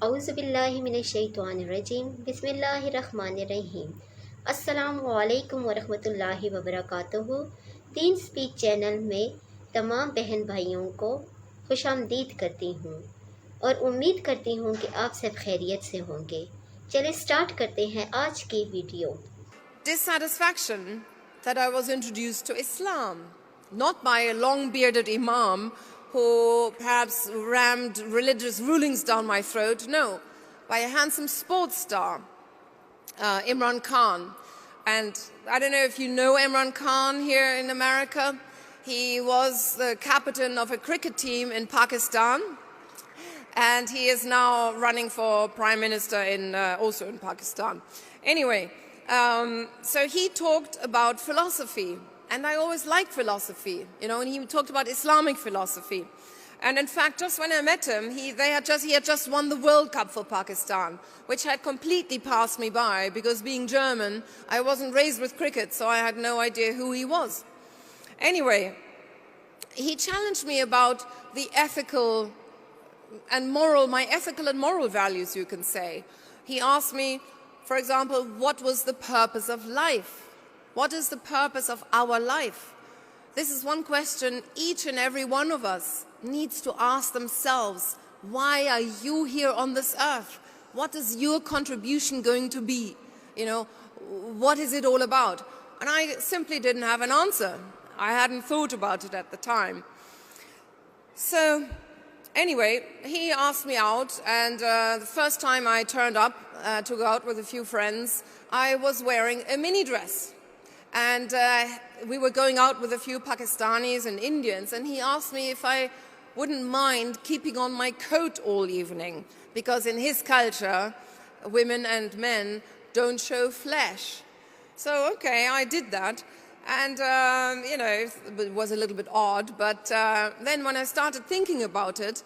औज़ुबिल्लाहिमिनश्शैतानिर्रजीम बिस्मिल्लाहिर्रहमानिर्रहीम। अस्सलामु अलैकुम वरहमतुल्लाहि वबरकातुहू। दीन स्पीक चैनल में तमाम बहन भाइयों को खुशामदीद करती हूँ और उम्मीद करती हूँ कि आप सब खैरियत से होंगे। चलिए स्टार्ट करते हैं आज की video. Dissatisfaction that I was introduced to Islam, not by a long-bearded imam who perhaps rammed religious rulings down my throat, no, by a handsome sports star, Imran Khan. And I don't know if you know Imran Khan here in America. He was the captain of a cricket team in Pakistan, and he is now running for prime minister also in Pakistan. Anyway, so he talked about philosophy, and I always liked philosophy, and he talked about Islamic philosophy. And in fact, just when I met him, he had just won the World Cup for Pakistan, which had completely passed me by because being German, I wasn't raised with cricket, so I had no idea who he was. Anyway, he challenged me about the ethical and moral values, you can say. He asked me, for example, what was the purpose of life? What is the purpose of our life? This is one question each and every one of us needs to ask themselves. Why are you here on this earth? What is your contribution going to be? What is it all about? And I simply didn't have an answer. I hadn't thought about it at the time. So anyway, he asked me out, and the first time I turned up to go out with a few friends, I was wearing a mini dress. And we were going out with a few Pakistanis and Indians, and he asked me if I wouldn't mind keeping on my coat all evening, because in his culture, women and men don't show flesh. So, okay, I did that. And, it was a little bit odd, but then when I started thinking about it,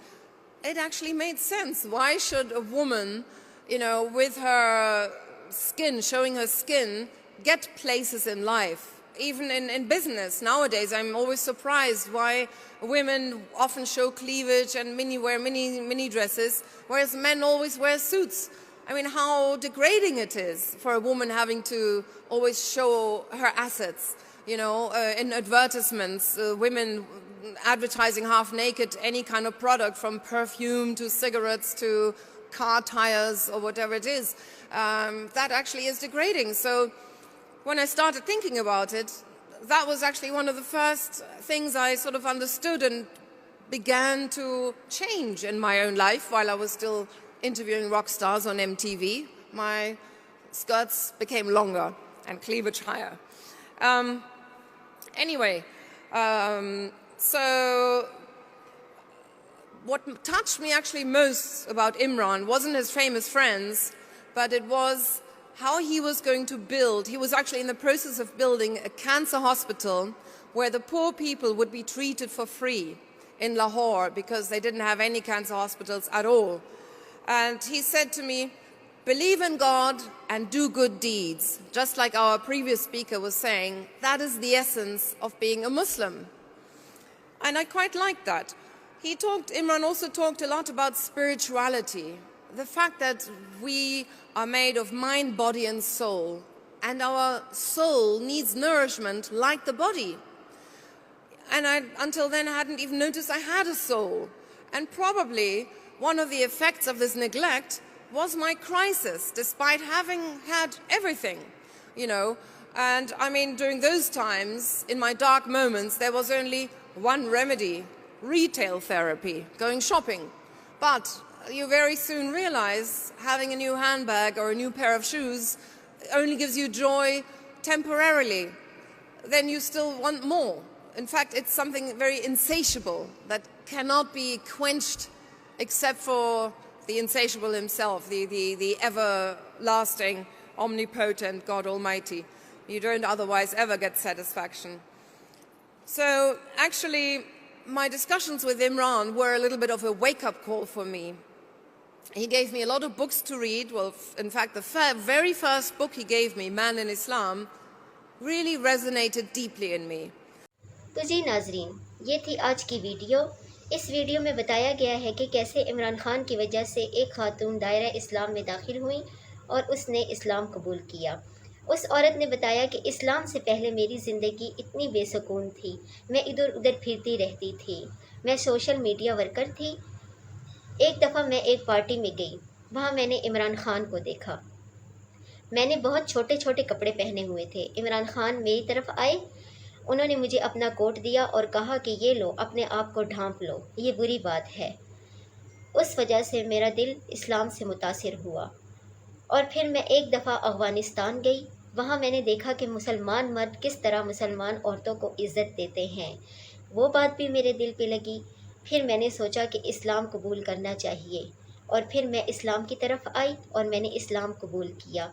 it actually made sense. Why should a woman, with her skin, showing her skin, get places in life? Even in business nowadays, I'm always surprised why women often show cleavage and wear mini dresses, whereas men always wear suits. I mean, how degrading it is for a woman having to always show her assets. In advertisements, women advertising half naked any kind of product, from perfume to cigarettes to car tires or whatever it is. That actually is degrading. So when I started thinking about it, that was actually one of the first things I sort of understood and began to change in my own life while I was still interviewing rock stars on MTV. My skirts became longer and cleavage higher. So what touched me actually most about Imran wasn't his famous friends, but it was how he was going to build. He was actually in the process of building a cancer hospital where the poor people would be treated for free in Lahore, because they didn't have any cancer hospitals at all. And he said to me, believe in God and do good deeds. Just like our previous speaker was saying, that is the essence of being a Muslim. And I quite liked that. Imran also talked a lot about spirituality, the fact that we are made of mind, body and soul, and our soul needs nourishment like the body. And until then, I hadn't even noticed I had a soul. And probably one of the effects of this neglect was my crisis, despite having had everything, And I mean, during those times, in my dark moments, there was only one remedy: retail therapy, going shopping. But you very soon realize having a new handbag or a new pair of shoes only gives you joy temporarily. Then you still want more. In fact, it's something very insatiable that cannot be quenched except for the insatiable himself, the everlasting, omnipotent God Almighty. You don't otherwise ever get satisfaction. So actually, my discussions with Imran were a little bit of a wake-up call for me. He gave me a lot of books to read. Well, in fact, the very first book he gave me, Man in Islam, really resonated deeply in me. तो जी नाजरीन, ये थी आज की video. اس video میں بتایا گیا ہے کہ کیسے عمران خان کی وجہ سے ایک خاتون دائرہ اسلام میں داخل ہوئی اور اس نے اسلام قبول کیا۔ اس عورت نے بتایا کہ اسلام سے پہلے میری زندگی اتنی بے سکون تھی، میں ادھر ادھر پھرتی رہتی تھی، میں سوشل میڈیا ورکر تھی۔ ایک دفعہ میں ایک پارٹی میں گئی، وہاں میں نے عمران خان کو دیکھا۔ میں نے بہت چھوٹے چھوٹے کپڑے پہنے ہوئے تھے۔ عمران خان میری طرف آئے، انہوں نے مجھے اپنا کوٹ دیا اور کہا کہ یہ لو، اپنے آپ کو ڈھانپ لو، یہ بری بات ہے۔ اس وجہ سے میرا دل اسلام سے متاثر ہوا۔ اور پھر میں ایک دفعہ افغانستان گئی، وہاں میں نے دیکھا کہ مسلمان مرد کس طرح مسلمان عورتوں کو عزت دیتے ہیں، وہ بات بھی میرے دل پہ لگی۔ پھر میں نے سوچا کہ اسلام قبول کرنا چاہیے، اور پھر میں اسلام کی طرف آئی اور میں نے اسلام قبول کیا۔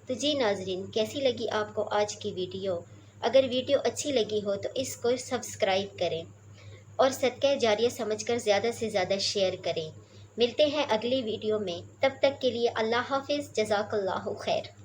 تو جی ناظرین، کیسی لگی آپ کو آج کی ویڈیو؟ اگر ویڈیو اچھی لگی ہو تو اس کو سبسکرائب کریں اور صدقہ جاریہ سمجھ کر زیادہ سے زیادہ شیئر کریں۔ ملتے ہیں اگلی ویڈیو میں، تب تک کے لیے اللہ حافظ، جزاک اللہ خیر۔